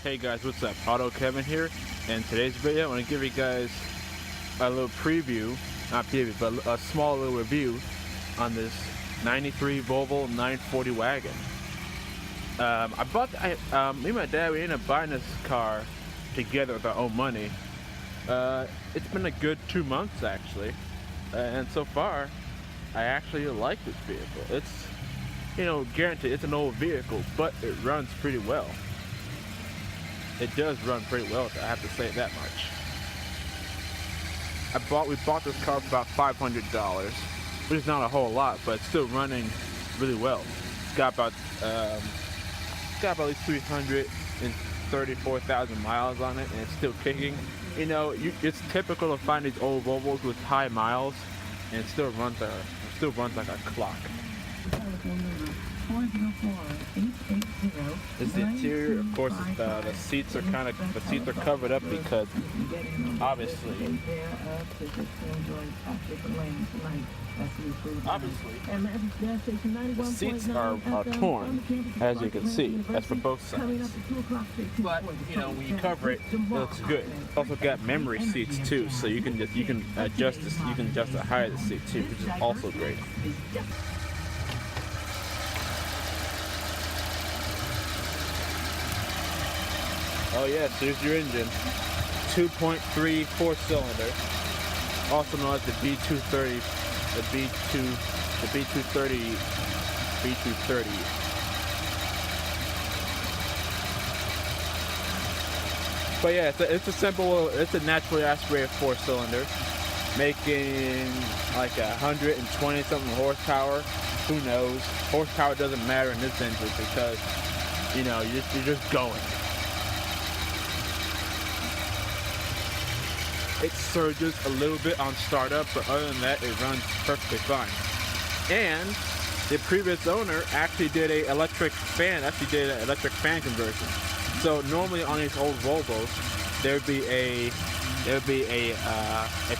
Hey guys, what's up? Auto Kevin here, and today's video I want to give you guys a little preview, not preview, but a small little review on this 93 Volvo 940 wagon. Me and my dad, we ended up buying this car together with our own money. It's been a good 2 months actually, and so far I actually like this vehicle. It's, guaranteed it's an old vehicle, but it runs pretty well. It does run pretty well, I have to say that much. We bought this car for about $500, which is not a whole lot, but it's still running really well. It's got about at least 334,000 miles on it, and it's still kicking. It's typical to find these old Volvos with high miles, and it still runs like a clock. This is the interior. Of course, the seats are covered up because obviously the seats are torn, as you can see. That's for both sides. But when you cover it, it looks good. It's also got memory seats too, so you can adjust the height of the seat too, which is also great. Oh yes, here's your engine. 2.3 4-cylinder, also known as the B230, the B230. But yeah, it's a naturally aspirated 4-cylinder, making like 120 something horsepower. Who knows? Horsepower doesn't matter in this engine because you're just going. It surges a little bit on startup, but other than that, it runs perfectly fine. And the previous owner actually did an electric fan conversion. So normally on these old Volvos, there'd be a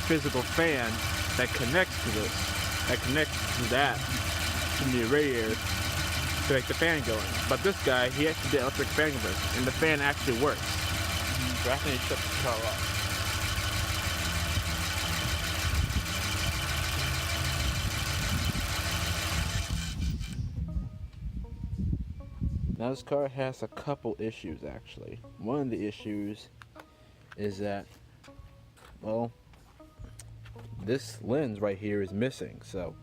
physical fan that connects to the radiator to make the fan going. But this guy, he actually did electric fan conversion, and the fan actually works. So I think he shut the car off. Now this car has a couple issues actually. One of the issues is that, well, this lens right here is missing. So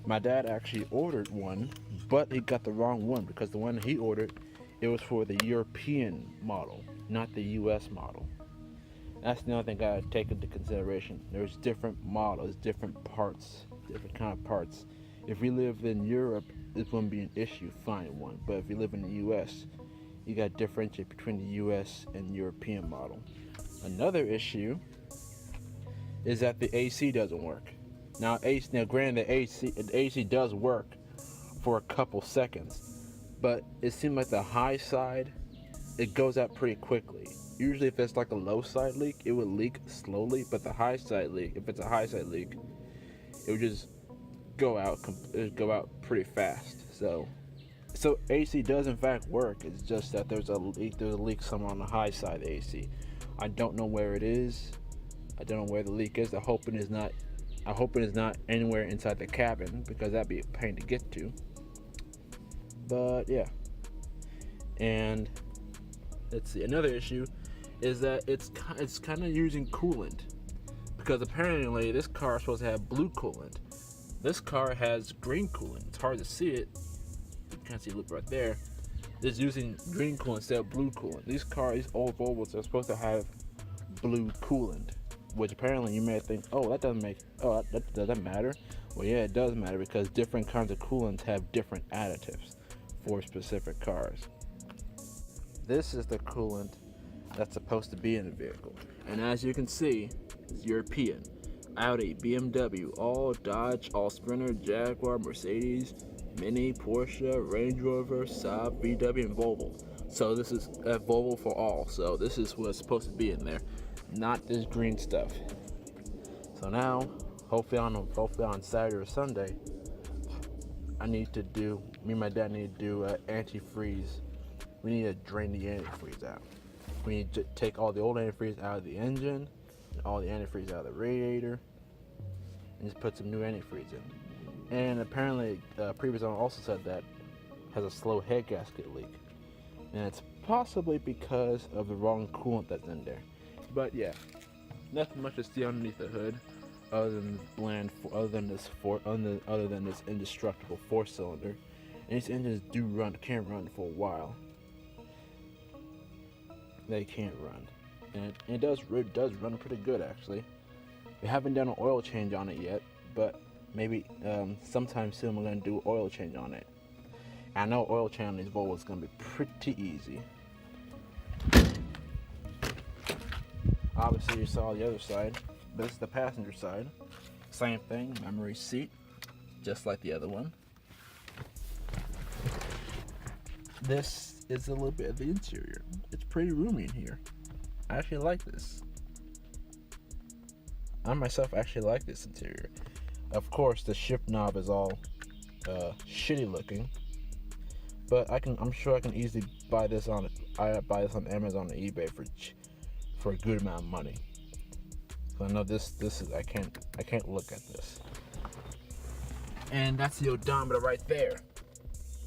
my dad actually ordered one, but he got the wrong one because the one he ordered, it was for the European model, not the US model. That's the other thing I gotta take into consideration. There's different models, different parts, different kind of parts. If we live in Europe, it wouldn't be an issue finding one. But if you live in the US, you got to differentiate between the US and European model. Another issue is that the AC doesn't work. Now granted, the AC does work for a couple seconds, but it seems like the high side, it goes out pretty quickly. Usually if it's like a low side leak, it would leak slowly, but the high side leak, if it's a high side leak, it would just go out pretty fast. So AC does in fact work. It's just that there's a leak somewhere on the high side of the AC. I don't know where it is. I don't know where the leak is. I hope it is not anywhere inside the cabin, because that'd be a pain to get to. But yeah. And let's see, another issue is that it's kind of using coolant, because apparently this car is supposed to have blue coolant. This car has green coolant. It's hard to see it. You can't see it right there. It's using green coolant instead of blue coolant. These old Volvos are supposed to have blue coolant, which apparently you may think, that doesn't matter. Well, yeah, it does matter, because different kinds of coolants have different additives for specific cars. This is the coolant that's supposed to be in the vehicle. And as you can see, it's European. Audi, BMW, all Dodge, all Sprinter, Jaguar, Mercedes, Mini, Porsche, Range Rover, Saab, VW, and Volvo. So this is a Volvo for all. So this is what's supposed to be in there, not this green stuff. So now, hopefully on Saturday or Sunday, me and my dad need to do antifreeze. We need to drain the antifreeze out. we need to take all the old antifreeze out of the engine, and all the antifreeze out of the radiator, and just put some new antifreeze in. And apparently, previous owner also said that has a slow head gasket leak, and it's possibly because of the wrong coolant that's in there. But yeah, nothing much to see underneath the hood, other than other than this indestructible 4-cylinder. And these engines can run for a while. They can't run, and it does run pretty good actually. We haven't done an oil change on it yet, but maybe sometime soon we're gonna do an oil change on it. I know oil change on these Volvo is gonna be pretty easy. Obviously you saw the other side, but this is the passenger side. Same thing, memory seat, just like the other one. This is a little bit of the interior. It's pretty roomy in here. I actually like this. I myself actually like this interior. Of course, the shift knob is all shitty looking, but I'm sure I can easily buy this on Amazon or eBay for a good amount of money. So I know this is I can't look at this. And that's the odometer right there.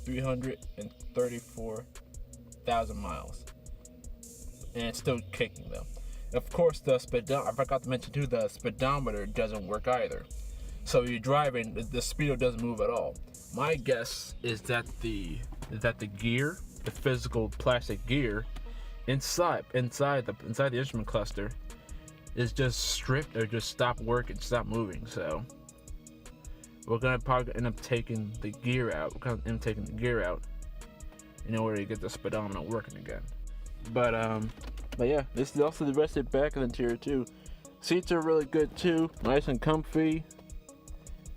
334,000 miles. And it's still kicking though. Of course, I forgot to mention too, the speedometer doesn't work either. So you're driving, the speedo doesn't move at all. My guess is that the gear, the physical plastic gear, inside the instrument cluster, is just stripped or just stopped working, stopped moving. So we're gonna probably end up taking the gear out. In order to get the speedometer working again. But yeah, this is also the rest of the back of the interior too. Seats are really good too, nice and comfy.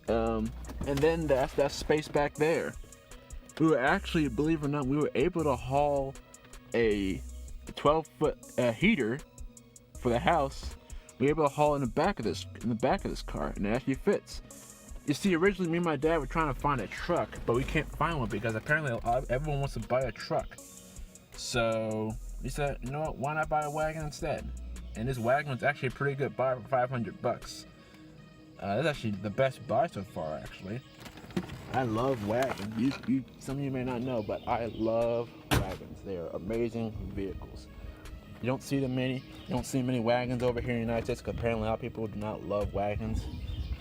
And then that's that space back there. We were actually, believe it or not, we were able to haul a 12-foot heater for the house. We were able to haul in the back of this car, and it actually fits. You see, originally me and my dad were trying to find a truck, but we can't find one because apparently everyone wants to buy a truck. So we said, you know what? Why not buy a wagon instead? And this wagon was actually a pretty good buy for $500. That's actually the best buy so far, actually. I love wagons. Some of you may not know, but I love wagons. They are amazing vehicles. You don't see many wagons over here in the United States because apparently a lot of people do not love wagons.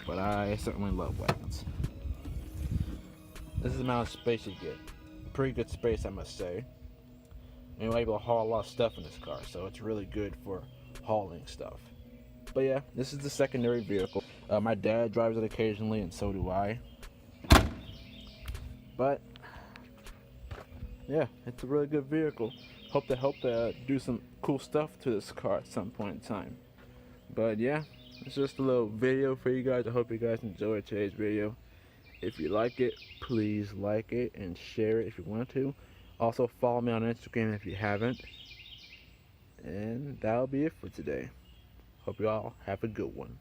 But I certainly love wagons. This is the amount of space you get. Pretty good space, I must say. And you're able to haul a lot of stuff in this car, so it's really good for hauling stuff. But yeah, this is the secondary vehicle. My dad drives it occasionally, and so do I. But yeah, it's a really good vehicle. Hope to do some cool stuff to this car at some point in time. But yeah, it's just a little video for you guys. I hope you guys enjoyed today's video. If you like it, please like it and share it if you want to. Also follow me on Instagram if you haven't. And that'll be it for today. Hope you all have a good one.